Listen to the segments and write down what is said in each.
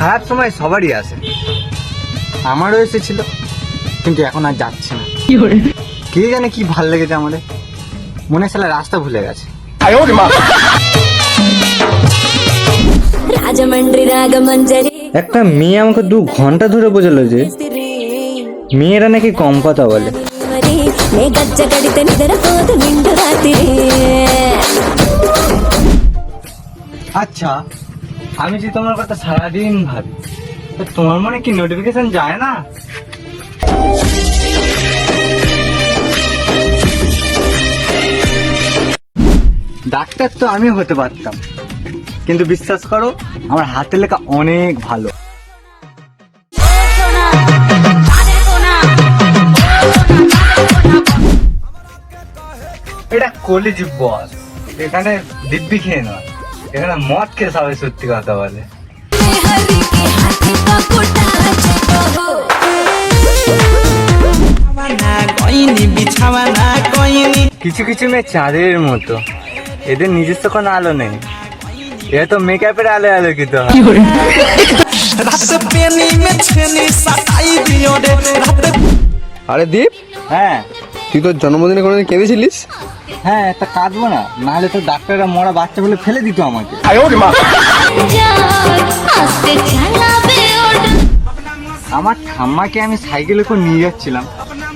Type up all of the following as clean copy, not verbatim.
খারাপ সময় সবারই আসে, আমারও এসেছিল, কিন্তু এখন আর যাচ্ছে না। কে জানে কি ভাল লেগেছে আমাদের, মনে সালা রাস্তা ভুলে গেছে। একটা মেয়ে আমাকে 2 ঘন্টা ধরে বোঝালো যে মেয়েরা নাকি কম কথা বলে। আচ্ছা, আমি যে তোমার কথা সারাদিন ভাবি, তো তোমার মনে কি নোটিফিকেশন যায় না? ডাক্তার তো আমি হতে পারতাম, কিন্তু বিশ্বাস করো আমার হাতের লেখা অনেক ভালো। এটা কলেজ বস, এখানে দিব্যি খেয়ে নয়, এখানে মদ খেয়ে সবাই সত্যি কথা বলে। কিছু কিছু মেয়ে চাঁদের মতো, এদের নিজস্ব কোনো আলো নেই, এরা তো মেকআপের আলো আলোকিত হয়। আরে দীপ, হ্যাঁ তুই তোর জন্মদিনে কোনোদিন কেঁদেছিলিস? হ্যাঁ, একটা কাঁদবো না, নাহলে তো ডাক্তাররা মরা বাচ্চা বলে ফেলে দিত আমাকে। আমার ঠাম্মাকে আমি সাইকেলে করে নিয়ে যাচ্ছিলাম,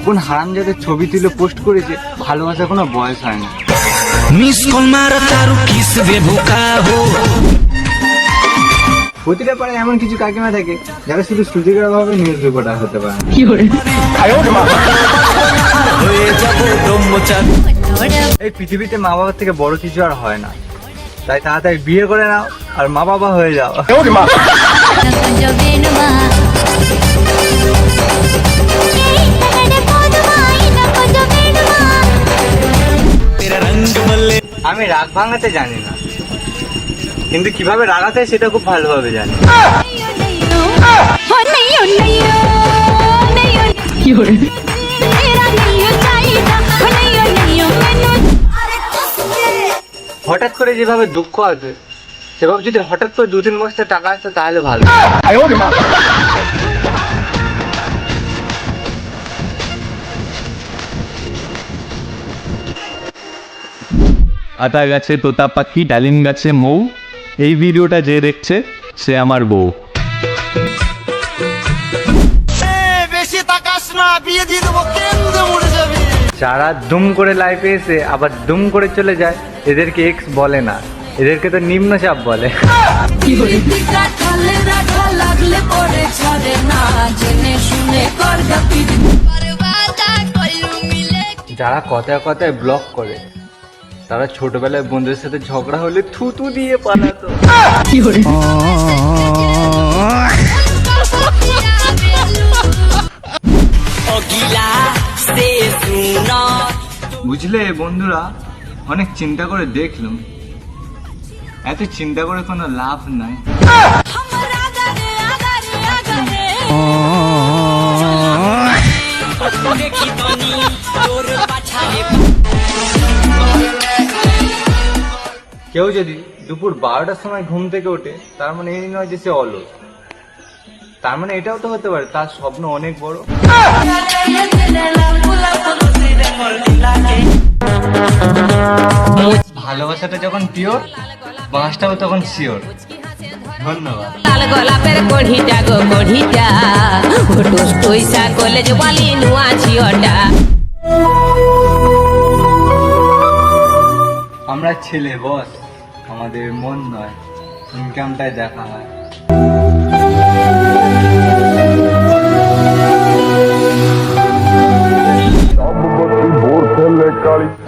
কোন হারামজাদের ছবি তুলে পোস্ট করেছে, ভালোবাসার কোনো বয়স হয় না। প্রতিটা পাড়ায় এমন কিছু কাকিমা থাকে যারা শুধু সুযোগের অভাবে নিউজ রিপোর্টার হতে পারে। এই পৃথিবীতে মা বাবার থেকে বড় কিছু আর হয় না, তাই তাড়াতাড়ি বিয়ে করে নাও আর মা বাবা হয়ে যাও। আমি রাগ ভাঙাতে জানি না, কিন্তু কিভাবে রাগাতে হয় সেটা খুব ভালোভাবে জানি। হঠাৎ করে যেভাবে দুঃখ আসবে, সেভাবে যদি হঠাৎ করে 2-3 বস্তা টাকা আসতো তাহলে ভালো। আতা গাছে তোতা পাখি, ডালিম গাছে মৌ, এই ভিডিওটা যে দেখছে সে আমার বউ। যারা দুম করে লাইফে এসে আবার দুম করে চলে যায়, এদেরকে এক্স বলে না, এদেরকে তো নিম্নচাপ বলে। যারা কথায় কথায় ব্লক করে, তারা ছোটবেলায় বন্ধুদের সাথে ঝগড়া হলে থুতু দিয়ে পালাতো। বুঝলে বন্ধুরা, অনেক চিন্তা করে দেখলাম, এত চিন্তা করে কোনো লাভ নাই। কেউ যদি দুপুর 12টার সময় ঘুম থেকে ওঠে, তার মানে এই নয় যে সে অলস, তার মানে এটাও তো হতে পারে তার স্বপ্ন অনেক বড়। ভালোবাসাটা যখন পিওর, বাঁশটাও তখন শিওর। ধন্যবাদ। গোলাপের কড়িটা গো কড়িটা, ঘটুস পয়সা কলেজ বলি নুয়া ঝিওটা। আমরা ছেলে বস, আমাদের মন নয়, ইনকামটাই দেখা হয়।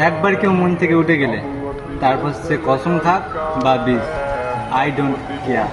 একবার কেউ মন থেকে উঠে গেলে তারপর সে কসম খাক বা বিষ, আই ডোন্ট কেয়ার।